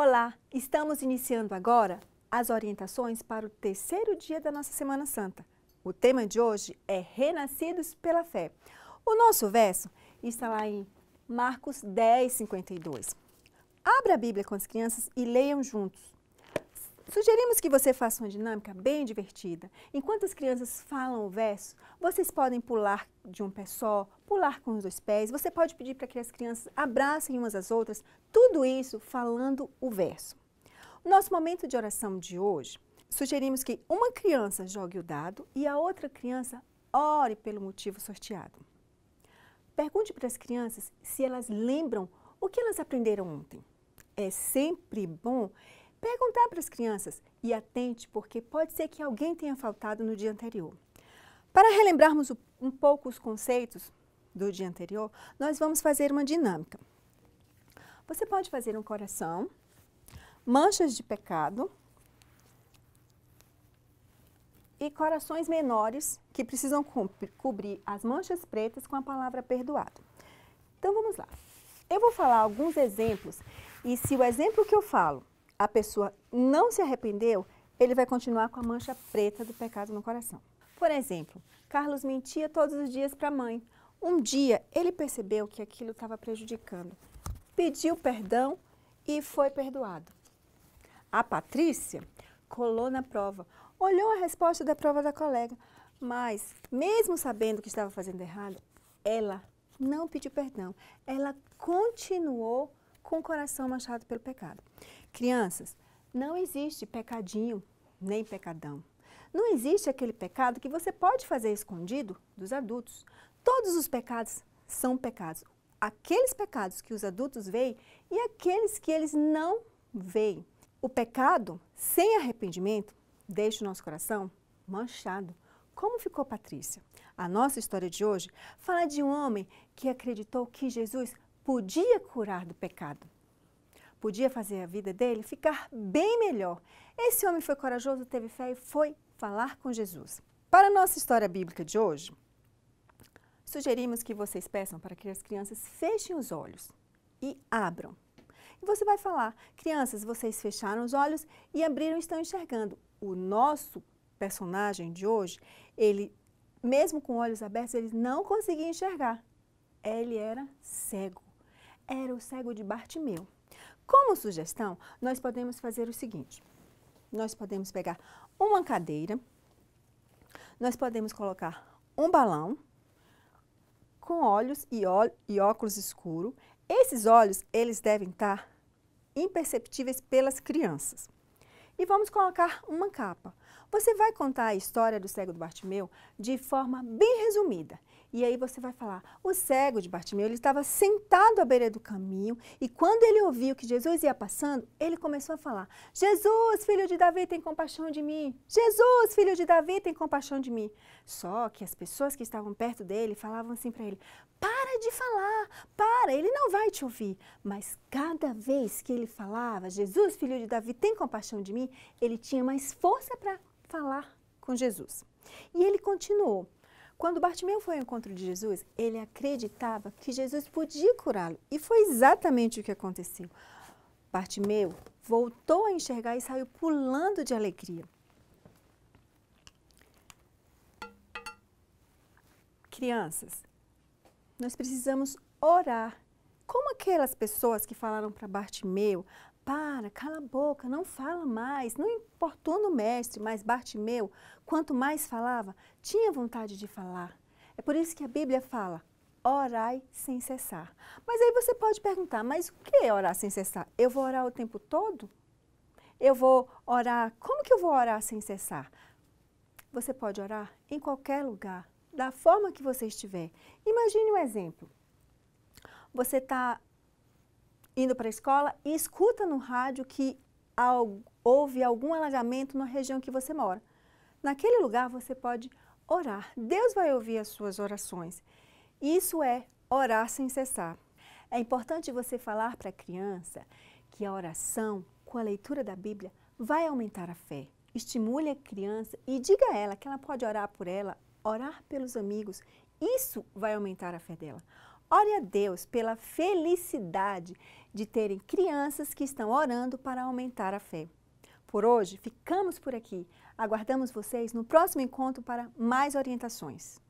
Olá, estamos iniciando agora as orientações para o terceiro dia da nossa Semana Santa. O tema de hoje é Renascidos pela Fé. O nosso verso está lá em Marcos 10, 52. Abra a Bíblia com as crianças e leiam juntos. Sugerimos que você faça uma dinâmica bem divertida. Enquanto as crianças falam o verso, vocês podem pular de um pé só, pular com os dois pés. Você pode pedir para que as crianças abracem umas às outras. Tudo isso falando o verso. No nosso momento de oração de hoje, sugerimos que uma criança jogue o dado e a outra criança ore pelo motivo sorteado. Pergunte para as crianças se elas lembram o que elas aprenderam ontem. É sempre bom perguntar para as crianças e atente, porque pode ser que alguém tenha faltado no dia anterior. Para relembrarmos um pouco os conceitos do dia anterior, nós vamos fazer uma dinâmica. Você pode fazer um coração, manchas de pecado e corações menores que precisam cobrir as manchas pretas com a palavra perdoado. Então vamos lá. Eu vou falar alguns exemplos e se o exemplo que eu falo a pessoa não se arrependeu, ele vai continuar com a mancha preta do pecado no coração. Por exemplo, Carlos mentia todos os dias para a mãe. Um dia ele percebeu que aquilo estava prejudicando, pediu perdão e foi perdoado. A Patrícia colou na prova, olhou a resposta da prova da colega, mas mesmo sabendo que estava fazendo errado, ela não pediu perdão, ela continuou com o coração manchado pelo pecado. Crianças, não existe pecadinho nem pecadão. Não existe aquele pecado que você pode fazer escondido dos adultos. Todos os pecados são pecados. Aqueles pecados que os adultos veem e aqueles que eles não veem. O pecado sem arrependimento deixa o nosso coração manchado. Como ficou Patrícia? A nossa história de hoje fala de um homem que acreditou que Jesus podia curar do pecado. Podia fazer a vida dele ficar bem melhor. Esse homem foi corajoso, teve fé e foi falar com Jesus. Para a nossa história bíblica de hoje, sugerimos que vocês peçam para que as crianças fechem os olhos e abram. E você vai falar, crianças, vocês fecharam os olhos e abriram e estão enxergando. O nosso personagem de hoje, ele, mesmo com olhos abertos, ele não conseguia enxergar. Ele era cego. Era o cego de Bartimeu. Como sugestão, nós podemos fazer o seguinte. Nós podemos pegar uma cadeira, nós podemos colocar um balão com olhos e óculos escuros. Esses olhos, eles devem estar imperceptíveis pelas crianças. E vamos colocar uma capa. Você vai contar a história do cego do Bartimeu de forma bem resumida. E aí você vai falar, o cego de Bartimeu, ele estava sentado à beira do caminho e quando ele ouviu que Jesus ia passando, ele começou a falar, Jesus, filho de Davi, tem compaixão de mim. Jesus, filho de Davi, tem compaixão de mim. Só que as pessoas que estavam perto dele falavam assim para ele, para de falar, para, ele não vai te ouvir. Mas cada vez que ele falava, Jesus, filho de Davi, tem compaixão de mim, ele tinha mais força para falar com Jesus. E ele continuou. Quando Bartimeu foi ao encontro de Jesus, ele acreditava que Jesus podia curá-lo. E foi exatamente o que aconteceu. Bartimeu voltou a enxergar e saiu pulando de alegria. Crianças, nós precisamos orar. Como aquelas pessoas que falaram para Bartimeu, para, cala a boca, não fala mais, não importuna o mestre, mas Bartimeu, quanto mais falava, tinha vontade de falar. É por isso que a Bíblia fala, orai sem cessar. Mas aí você pode perguntar, mas o que é orar sem cessar? Eu vou orar o tempo todo? Eu vou orar, como que eu vou orar sem cessar? Você pode orar em qualquer lugar, da forma que você estiver. Imagine um exemplo. Você está indo para a escola e escuta no rádio que houve algum alagamento na região que você mora. Naquele lugar você pode orar. Deus vai ouvir as suas orações. Isso é orar sem cessar. É importante você falar para a criança que a oração, com a leitura da Bíblia, vai aumentar a fé. Estimule a criança e diga a ela que ela pode orar por ela, orar pelos amigos. Isso vai aumentar a fé dela. ore a Deus pela felicidade de terem crianças que estão orando para aumentar a fé. Por hoje, ficamos por aqui. Aguardamos vocês no próximo encontro para mais orientações.